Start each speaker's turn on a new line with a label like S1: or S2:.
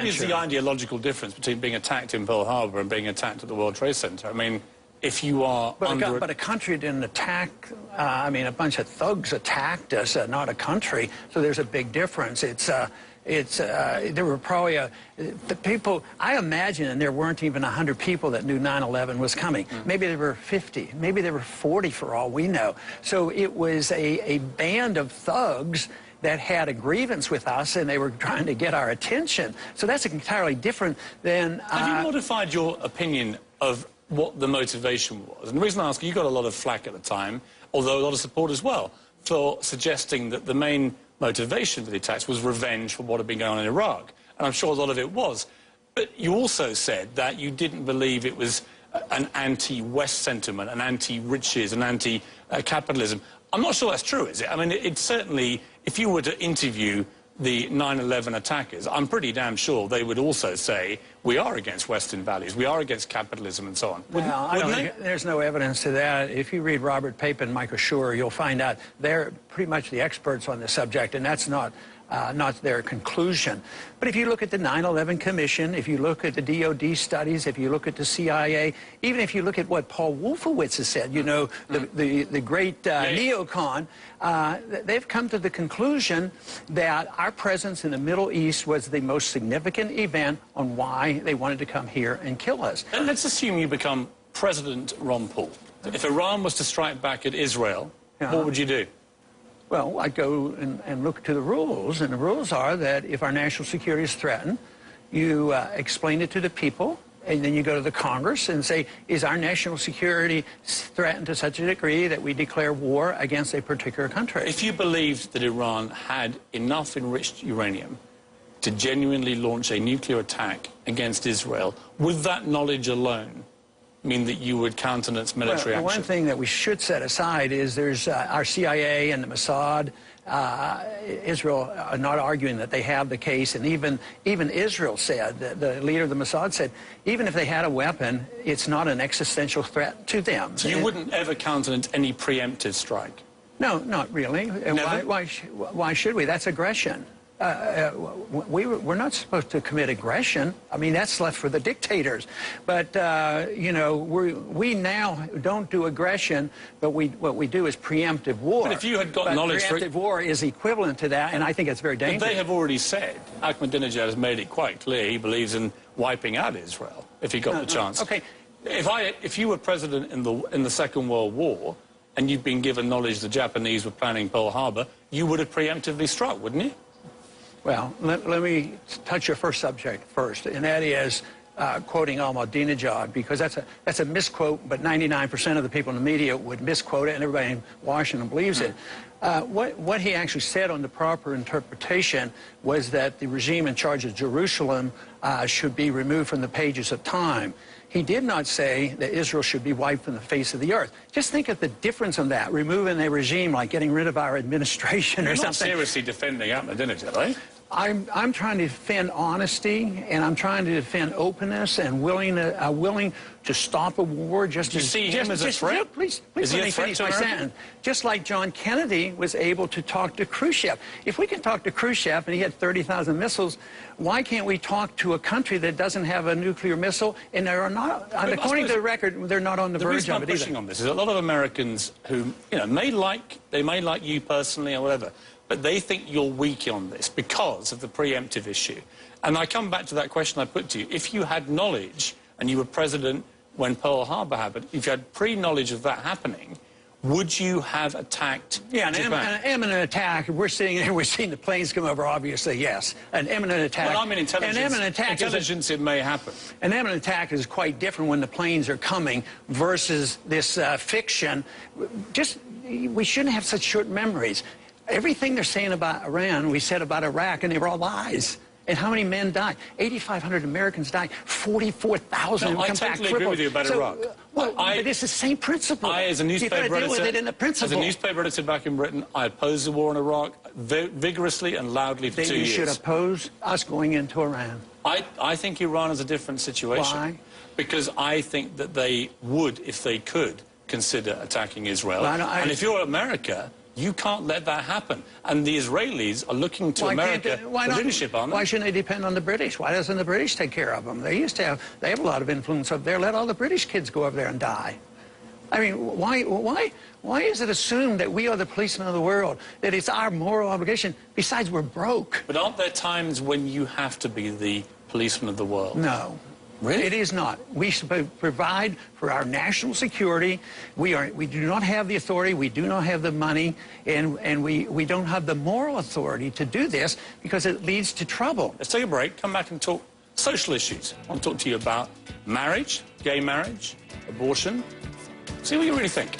S1: Is the ideological difference between being attacked in Pearl Harbor and being attacked at the World Trade Center? I mean, if you are
S2: But a country didn't attack, I mean, a bunch of thugs attacked us, not a country, so there's a big difference. There were probably the people, I imagine, and there weren't even 100 people that knew 9/11 was coming. Maybe there were 50, maybe there were 40 for all we know. So it was a band of thugs that had a grievance with us, and they were trying to get our attention. So that's entirely different than...
S1: Have you modified your opinion of what the motivation was? And the reason I ask, you got a lot of flack at the time, although a lot of support as well, for suggesting that the main motivation for the attacks was revenge for what had been going on in Iraq. And I'm sure a lot of it was. But you also said that you didn't believe it was an anti-West sentiment, an anti-riches, an anti-capitalism. I'm not sure that's true, is it? I mean, it's certainly, if you were to interview the 9/11 attackers, I'm pretty damn sure they would also say, we are against Western values, we are against capitalism and so on. Wouldn't they?
S2: There's no evidence to that. If you read Robert Pape and Michael Schur, you'll find out they're pretty much the experts on the subject, and that's not their conclusion. But if you look at the 9/11 Commission, if you look at the DOD studies, if you look at the CIA, even if you look at what Paul Wolfowitz has said, you know, the great neocon, they've come to the conclusion that our presence in the Middle East was the most significant event on why they wanted to come here and kill us.
S1: And let's assume you become President Ron Paul. If Iran was to strike back at Israel, what would you do?
S2: Well, I'd go and look to the rules, and the rules are that if our national security is threatened, you explain it to the people, and then you go to the Congress and say, is our national security threatened to such a degree that we declare war against a particular country?
S1: If you believed that Iran had enough enriched uranium to genuinely launch a nuclear attack against Israel, would that knowledge alone mean that you would countenance military action?
S2: One thing that we should set aside is there's our CIA and the Mossad. Israel are not arguing that they have the case, and even Israel said, the leader of the Mossad said, even if they had a weapon, it's not an existential threat to them.
S1: So you wouldn't ever countenance any preemptive strike?
S2: No, not really. Why should we? That's aggression. We're not supposed to commit aggression. I mean, that's left for the dictators. But, you know, we now don't do aggression, but what we do is preemptive war.
S1: But if you had got knowledge...
S2: Preemptive war is equivalent to that, and I think it's very dangerous.
S1: But they have already said, Ahmadinejad has made it quite clear he believes in wiping out Israel, if he got the chance.
S2: Okay.
S1: If you were president in the Second World War, and you'd been given knowledge the Japanese were planning Pearl Harbor, you would have preemptively struck, wouldn't you?
S2: Well, let me touch your first subject first, and that is quoting Ahmadinejad, because that's a misquote, but 99% of the people in the media would misquote it, and everybody in Washington believes it. What he actually said on the proper interpretation was that the regime in charge of Jerusalem should be removed from the pages of time. He did not say that Israel should be wiped from the face of the earth. Just think of the difference on that, removing a regime like getting rid of our administration or something.
S1: You're not seriously defending Ahmadinejad, are you?
S2: I'm trying to defend honesty, and I'm trying to defend openness, and willing to stop a war. Just
S1: you see him as a threat?
S2: Please let me finish my sentence. Just like John Kennedy was able to talk to Khrushchev. If we can talk to Khrushchev and he had 30,000 missiles, why can't we talk to a country that doesn't have a nuclear missile? And they are not, according to the record, they're not on the verge of it either.
S1: The reason I'm pushing on this is a lot of Americans who, you know, may like you personally or whatever, but they think you're weak on this because of the preemptive issue. And I come back to that question I put to you. If you had knowledge and you were president when Pearl Harbor happened, if you had pre-knowledge of that happening, would you have attacked Japan?
S2: An imminent attack. We're seeing the planes come over, obviously, yes. An imminent attack.
S1: Well, I mean intelligence. An imminent attack it may happen.
S2: An imminent attack is quite different when the planes are coming versus this fiction. We shouldn't have such short memories. Everything they're saying about Iran, we said about Iraq, and they were all lies. And how many men died? 8,500 Americans died. 44,000
S1: I totally agree with you about Iraq.
S2: But it's the same principle.
S1: As a newspaper editor,
S2: deal with it in the principle.
S1: As a newspaper editor back in Britain, I opposed the war in Iraq vigorously and loudly for 2 years.
S2: You should oppose us going into Iran.
S1: I think Iran is a different situation.
S2: Why?
S1: Because I think that they would, if they could, consider attacking Israel.
S2: Well,
S1: and if you're America, You can't let that happen. And the Israelis are looking to America for leadership, aren't they?
S2: Why shouldn't they depend on the British? Why doesn't the British take care of them? They have a lot of influence up there. Let all the British kids go over there and die. I mean, why is it assumed that we are the policemen of the world, that it's our moral obligation? Besides, we're broke.
S1: But aren't there times when you have to be the policeman of the world?
S2: No.
S1: Really?
S2: It is not. We provide for our national security. We do not have the authority. We do not have the money. And we don't have the moral authority to do this because it leads to trouble.
S1: Let's take a break, come back and talk social issues. I want to talk to you about marriage, gay marriage, abortion. See what you really think.